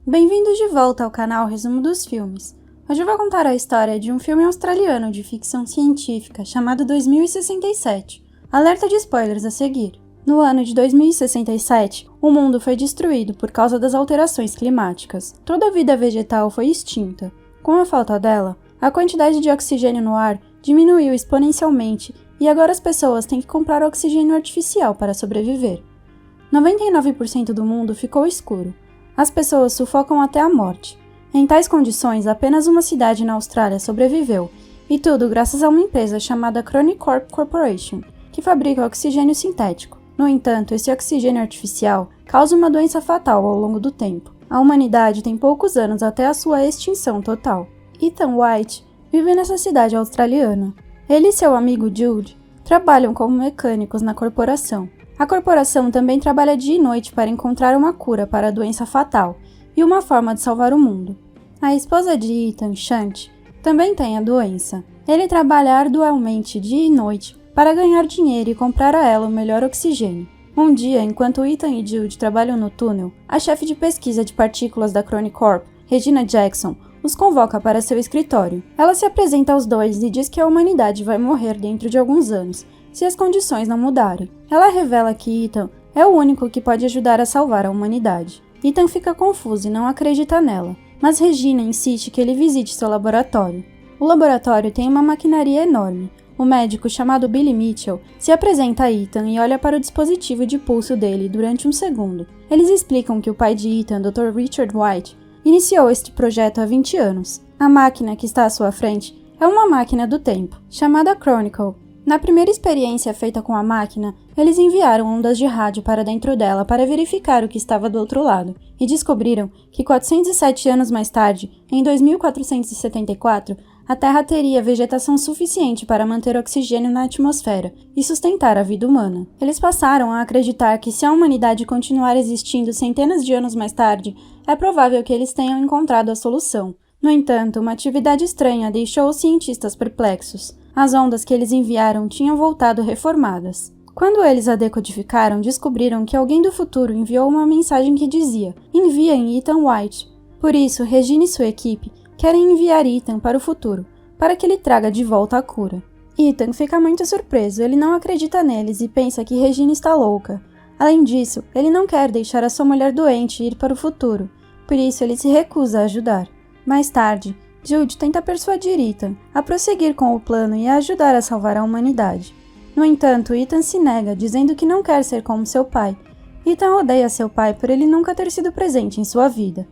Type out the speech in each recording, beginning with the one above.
Bem-vindos de volta ao canal Resumo dos Filmes. Hoje eu vou contar a história de um filme australiano de ficção científica chamado 2067. Alerta de spoilers a seguir. No ano de 2067, o mundo foi destruído por causa das alterações climáticas. Toda a vida vegetal foi extinta. Com a falta dela, a quantidade de oxigênio no ar diminuiu exponencialmente e agora as pessoas têm que comprar oxigênio artificial para sobreviver. 99% do mundo ficou escuro. As pessoas sufocam até a morte. Em tais condições, apenas uma cidade na Austrália sobreviveu, e tudo graças a uma empresa chamada Chronicorp Corporation, que fabrica oxigênio sintético. No entanto, esse oxigênio artificial causa uma doença fatal ao longo do tempo. A humanidade tem poucos anos até a sua extinção total. Ethan White vive nessa cidade australiana. Ele e seu amigo Jude trabalham como mecânicos na corporação. A corporação também trabalha dia e noite para encontrar uma cura para a doença fatal e uma forma de salvar o mundo. A esposa de Ethan, Shanti, também tem a doença. Ele trabalha arduamente dia e noite para ganhar dinheiro e comprar a ela o melhor oxigênio. Um dia, enquanto Ethan e Jude trabalham no túnel, a chefe de pesquisa de partículas da Chronicorp, Regina Jackson, os convoca para seu escritório. Ela se apresenta aos dois e diz que a humanidade vai morrer dentro de alguns anos, se as condições não mudarem. Ela revela que Ethan é o único que pode ajudar a salvar a humanidade. Ethan fica confuso e não acredita nela, mas Regina insiste que ele visite seu laboratório. O laboratório tem uma maquinaria enorme. O médico, chamado Billy Mitchell, se apresenta a Ethan e olha para o dispositivo de pulso dele durante um segundo. Eles explicam que o pai de Ethan, Dr. Richard White, iniciou este projeto há 20 anos. A máquina que está à sua frente é uma máquina do tempo, chamada Chronicle. Na primeira experiência feita com a máquina, eles enviaram ondas de rádio para dentro dela para verificar o que estava do outro lado, e descobriram que 407 anos mais tarde, em 2474, a Terra teria vegetação suficiente para manter oxigênio na atmosfera e sustentar a vida humana. Eles passaram a acreditar que se a humanidade continuar existindo centenas de anos mais tarde, é provável que eles tenham encontrado a solução. No entanto, uma atividade estranha deixou os cientistas perplexos. As ondas que eles enviaram tinham voltado reformadas. Quando eles a decodificaram, descobriram que alguém do futuro enviou uma mensagem que dizia: "Enviem Ethan White". Por isso, Regina e sua equipe querem enviar Ethan para o futuro, para que ele traga de volta a cura. Ethan fica muito surpreso, ele não acredita neles e pensa que Regina está louca. Além disso, ele não quer deixar a sua mulher doente e ir para o futuro, por isso ele se recusa a ajudar. Mais tarde, Jude tenta persuadir Ethan a prosseguir com o plano e a ajudar a salvar a humanidade. No entanto, Ethan se nega, dizendo que não quer ser como seu pai. Ethan odeia seu pai por ele nunca ter sido presente em sua vida.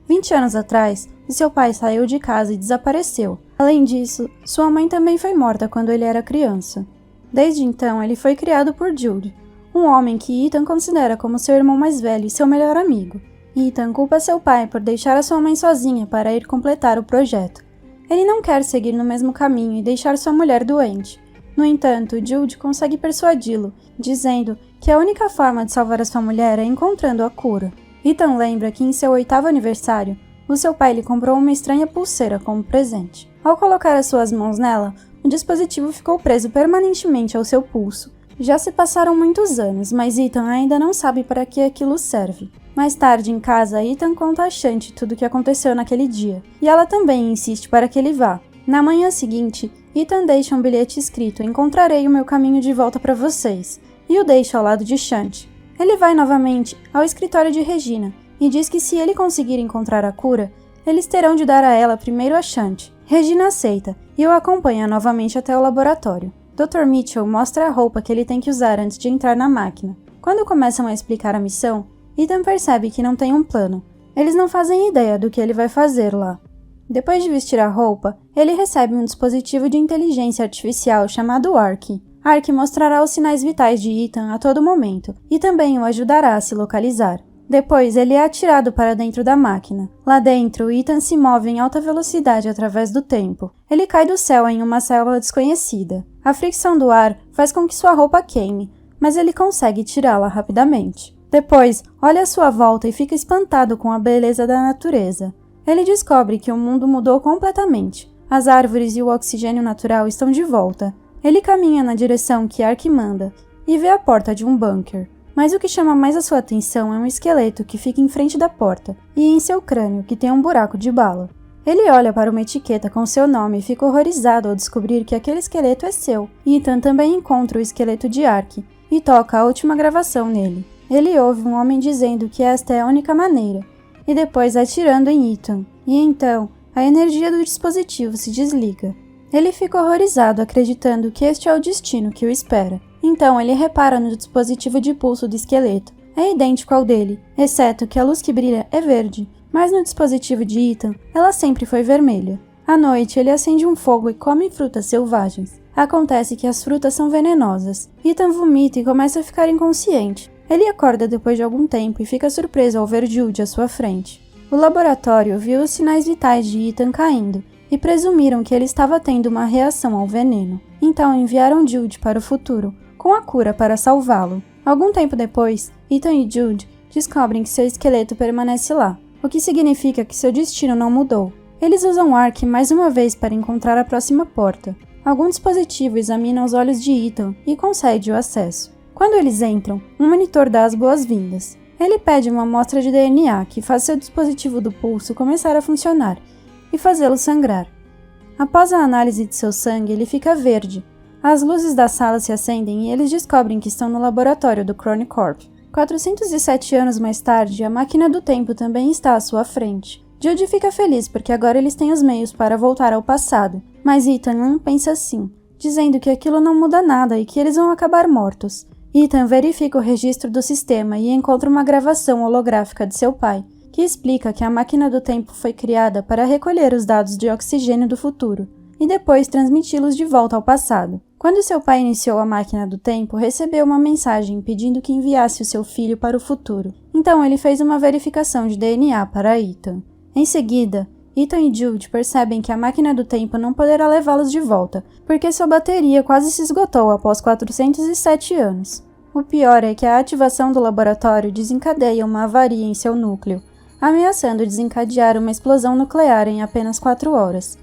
20 anos atrás, seu pai saiu de casa e desapareceu. Além disso, sua mãe também foi morta quando ele era criança. Desde então, ele foi criado por Jude, um homem que Ethan considera como seu irmão mais velho e seu melhor amigo. Ethan culpa seu pai por deixar a sua mãe sozinha para ir completar o projeto. Ele não quer seguir no mesmo caminho e deixar sua mulher doente. No entanto, Jude consegue persuadi-lo, dizendo que a única forma de salvar a sua mulher é encontrando a cura. Ethan lembra que em seu 8º aniversário, o seu pai lhe comprou uma estranha pulseira como presente. Ao colocar as suas mãos nela, o dispositivo ficou preso permanentemente ao seu pulso. Já se passaram muitos anos, mas Ethan ainda não sabe para que aquilo serve. Mais tarde, em casa, Ethan conta a Shanti tudo o que aconteceu naquele dia, e ela também insiste para que ele vá. Na manhã seguinte, Ethan deixa um bilhete escrito: "Encontrarei o meu caminho de volta para vocês", e o deixa ao lado de Shanti. Ele vai novamente ao escritório de Regina e diz que se ele conseguir encontrar a cura, eles terão de dar a ela primeiro a Shanti. Regina aceita e o acompanha novamente até o laboratório. Dr. Mitchell mostra a roupa que ele tem que usar antes de entrar na máquina. Quando começam a explicar a missão, Ethan percebe que não tem um plano. Eles não fazem ideia do que ele vai fazer lá. Depois de vestir a roupa, ele recebe um dispositivo de inteligência artificial chamado Ark. Ark mostrará os sinais vitais de Ethan a todo momento e também o ajudará a se localizar. Depois, ele é atirado para dentro da máquina. Lá dentro, Ethan se move em alta velocidade através do tempo. Ele cai do céu em uma selva desconhecida. A fricção do ar faz com que sua roupa queime, mas ele consegue tirá-la rapidamente. Depois, olha à sua volta e fica espantado com a beleza da natureza. Ele descobre que o mundo mudou completamente. As árvores e o oxigênio natural estão de volta. Ele caminha na direção que Ark manda e vê a porta de um bunker. Mas o que chama mais a sua atenção é um esqueleto que fica em frente da porta e em seu crânio que tem um buraco de bala. Ele olha para uma etiqueta com seu nome e fica horrorizado ao descobrir que aquele esqueleto é seu. Ethan também encontra o esqueleto de Ark e toca a última gravação nele. Ele ouve um homem dizendo que esta é a única maneira, e depois atirando em Ethan. E então, a energia do dispositivo se desliga. Ele fica horrorizado, acreditando que este é o destino que o espera. Então ele repara no dispositivo de pulso do esqueleto. É idêntico ao dele, exceto que a luz que brilha é verde, mas no dispositivo de Ethan, ela sempre foi vermelha. À noite, ele acende um fogo e come frutas selvagens. Acontece que as frutas são venenosas. Ethan vomita e começa a ficar inconsciente. Ele acorda depois de algum tempo e fica surpreso ao ver Jude à sua frente. O laboratório viu os sinais vitais de Ethan caindo e presumiram que ele estava tendo uma reação ao veneno. Então enviaram Jude para o futuro, com a cura para salvá-lo. Algum tempo depois, Ethan e Jude descobrem que seu esqueleto permanece lá, o que significa que seu destino não mudou. Eles usam Ark mais uma vez para encontrar a próxima porta. Algum dispositivo examina os olhos de Ethan e concede o acesso. Quando eles entram, um monitor dá as boas-vindas. Ele pede uma amostra de DNA que faz seu dispositivo do pulso começar a funcionar e fazê-lo sangrar. Após a análise de seu sangue, ele fica verde. As luzes da sala se acendem e eles descobrem que estão no laboratório do Chronic Corp. 407 anos mais tarde, a máquina do tempo também está à sua frente. Jude fica feliz porque agora eles têm os meios para voltar ao passado, mas Ethan não pensa assim, dizendo que aquilo não muda nada e que eles vão acabar mortos. Ethan verifica o registro do sistema e encontra uma gravação holográfica de seu pai, que explica que a máquina do tempo foi criada para recolher os dados de oxigênio do futuro e depois transmiti-los de volta ao passado. Quando seu pai iniciou a máquina do tempo, recebeu uma mensagem pedindo que enviasse o seu filho para o futuro. Então ele fez uma verificação de DNA para Ethan. Em seguida, Ethan e Jude percebem que a máquina do tempo não poderá levá-los de volta, porque sua bateria quase se esgotou após 407 anos. O pior é que a ativação do laboratório desencadeia uma avaria em seu núcleo, ameaçando desencadear uma explosão nuclear em apenas 4 horas.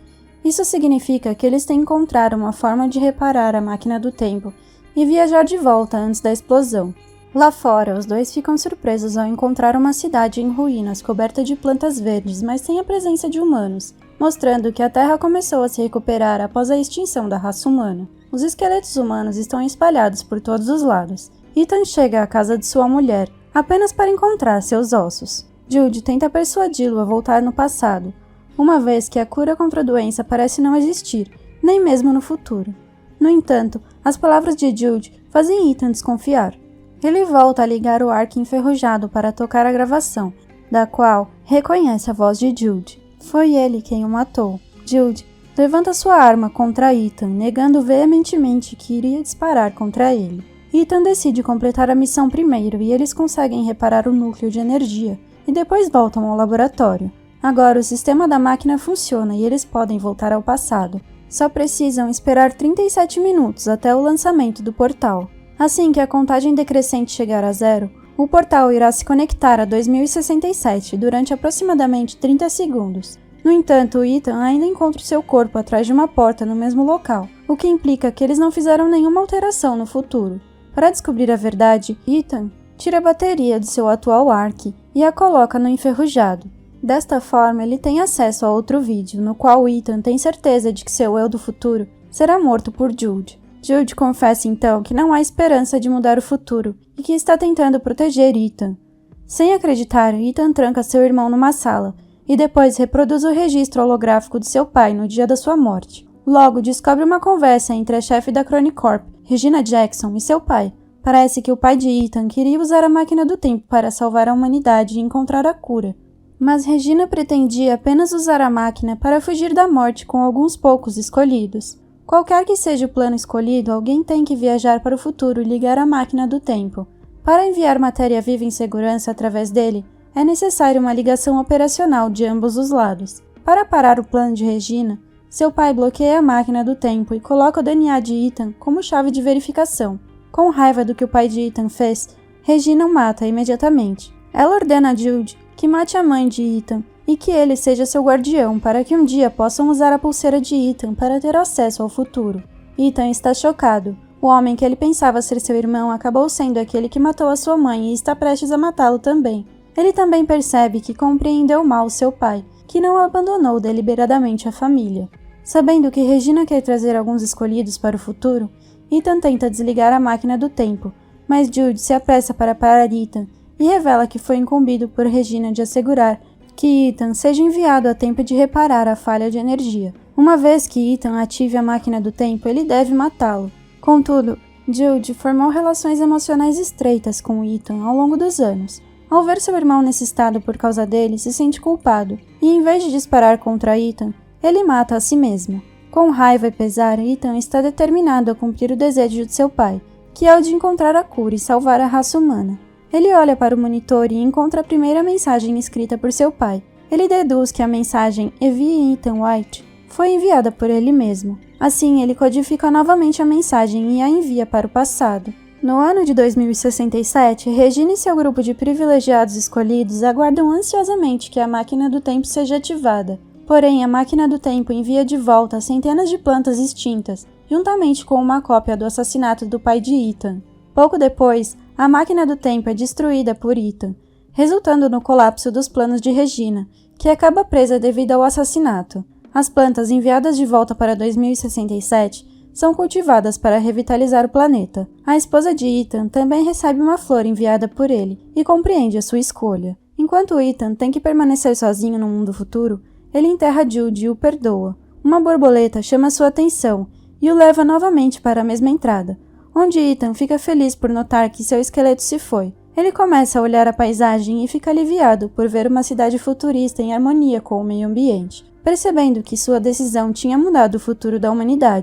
Isso significa que eles têm que encontrar uma forma de reparar a máquina do tempo e viajar de volta antes da explosão. Lá fora, os dois ficam surpresos ao encontrar uma cidade em ruínas coberta de plantas verdes, mas sem a presença de humanos, mostrando que a Terra começou a se recuperar após a extinção da raça humana. Os esqueletos humanos estão espalhados por todos os lados. Ethan chega à casa de sua mulher, apenas para encontrar seus ossos. Jude tenta persuadi-lo a voltar no passado, uma vez que a cura contra a doença parece não existir, nem mesmo no futuro. No entanto, as palavras de Jude fazem Ethan desconfiar. Ele volta a ligar o Ark enferrujado para tocar a gravação, da qual reconhece a voz de Jude. Foi ele quem o matou. Jude levanta sua arma contra Ethan, negando veementemente que iria disparar contra ele. Ethan decide completar a missão primeiro e eles conseguem reparar o núcleo de energia, e depois voltam ao laboratório. Agora o sistema da máquina funciona e eles podem voltar ao passado. Só precisam esperar 37 minutos até o lançamento do portal. Assim que a contagem decrescente chegar a 0, o portal irá se conectar a 2067 durante aproximadamente 30 segundos. No entanto, Ethan ainda encontra seu corpo atrás de uma porta no mesmo local, o que implica que eles não fizeram nenhuma alteração no futuro. Para descobrir a verdade, Ethan tira a bateria de seu atual Ark e a coloca no enferrujado. Desta forma, ele tem acesso a outro vídeo, no qual Ethan tem certeza de que seu eu do futuro será morto por Jude. Jude confessa então que não há esperança de mudar o futuro e que está tentando proteger Ethan. Sem acreditar, Ethan tranca seu irmão numa sala e depois reproduz o registro holográfico de seu pai no dia da sua morte. Logo, descobre uma conversa entre a chefe da Chronic Corp, Regina Jackson, e seu pai. Parece que o pai de Ethan queria usar a máquina do tempo para salvar a humanidade e encontrar a cura. Mas Regina pretendia apenas usar a máquina para fugir da morte com alguns poucos escolhidos. Qualquer que seja o plano escolhido, alguém tem que viajar para o futuro e ligar a máquina do tempo. Para enviar matéria viva em segurança através dele, é necessária uma ligação operacional de ambos os lados. Para parar o plano de Regina, seu pai bloqueia a máquina do tempo e coloca o DNA de Ethan como chave de verificação. Com raiva do que o pai de Ethan fez, Regina o mata imediatamente. Ela ordena a Jude que mate a mãe de Ethan e que ele seja seu guardião para que um dia possam usar a pulseira de Ethan para ter acesso ao futuro. Ethan está chocado. O homem que ele pensava ser seu irmão acabou sendo aquele que matou a sua mãe e está prestes a matá-lo também. Ele também percebe que compreendeu mal seu pai, que não abandonou deliberadamente a família. Sabendo que Regina quer trazer alguns escolhidos para o futuro, Ethan tenta desligar a máquina do tempo, mas Jude se apressa para parar Ethan e revela que foi incumbido por Regina de assegurar que Ethan seja enviado a tempo de reparar a falha de energia. Uma vez que Ethan ative a máquina do tempo, ele deve matá-lo. Contudo, Jude formou relações emocionais estreitas com Ethan ao longo dos anos. Ao ver seu irmão nesse estado por causa dele, se sente culpado, e em vez de disparar contra Ethan, ele mata a si mesmo. Com raiva e pesar, Ethan está determinado a cumprir o desejo de seu pai, que é o de encontrar a cura e salvar a raça humana. Ele olha para o monitor e encontra a primeira mensagem escrita por seu pai. Ele deduz que a mensagem "Envie Ethan White" foi enviada por ele mesmo. Assim, ele codifica novamente a mensagem e a envia para o passado. No ano de 2067, Regina e seu grupo de privilegiados escolhidos aguardam ansiosamente que a máquina do tempo seja ativada. Porém, a máquina do tempo envia de volta centenas de plantas extintas, juntamente com uma cópia do assassinato do pai de Ethan. Pouco depois, a máquina do tempo é destruída por Ethan, resultando no colapso dos planos de Regina, que acaba presa devido ao assassinato. As plantas enviadas de volta para 2067 são cultivadas para revitalizar o planeta. A esposa de Ethan também recebe uma flor enviada por ele e compreende a sua escolha. Enquanto Ethan tem que permanecer sozinho no mundo futuro, ele enterra Jude e o perdoa. Uma borboleta chama sua atenção e o leva novamente para a mesma entrada, onde Ethan fica feliz por notar que seu esqueleto se foi. Ele começa a olhar a paisagem e fica aliviado por ver uma cidade futurista em harmonia com o meio ambiente, percebendo que sua decisão tinha mudado o futuro da humanidade.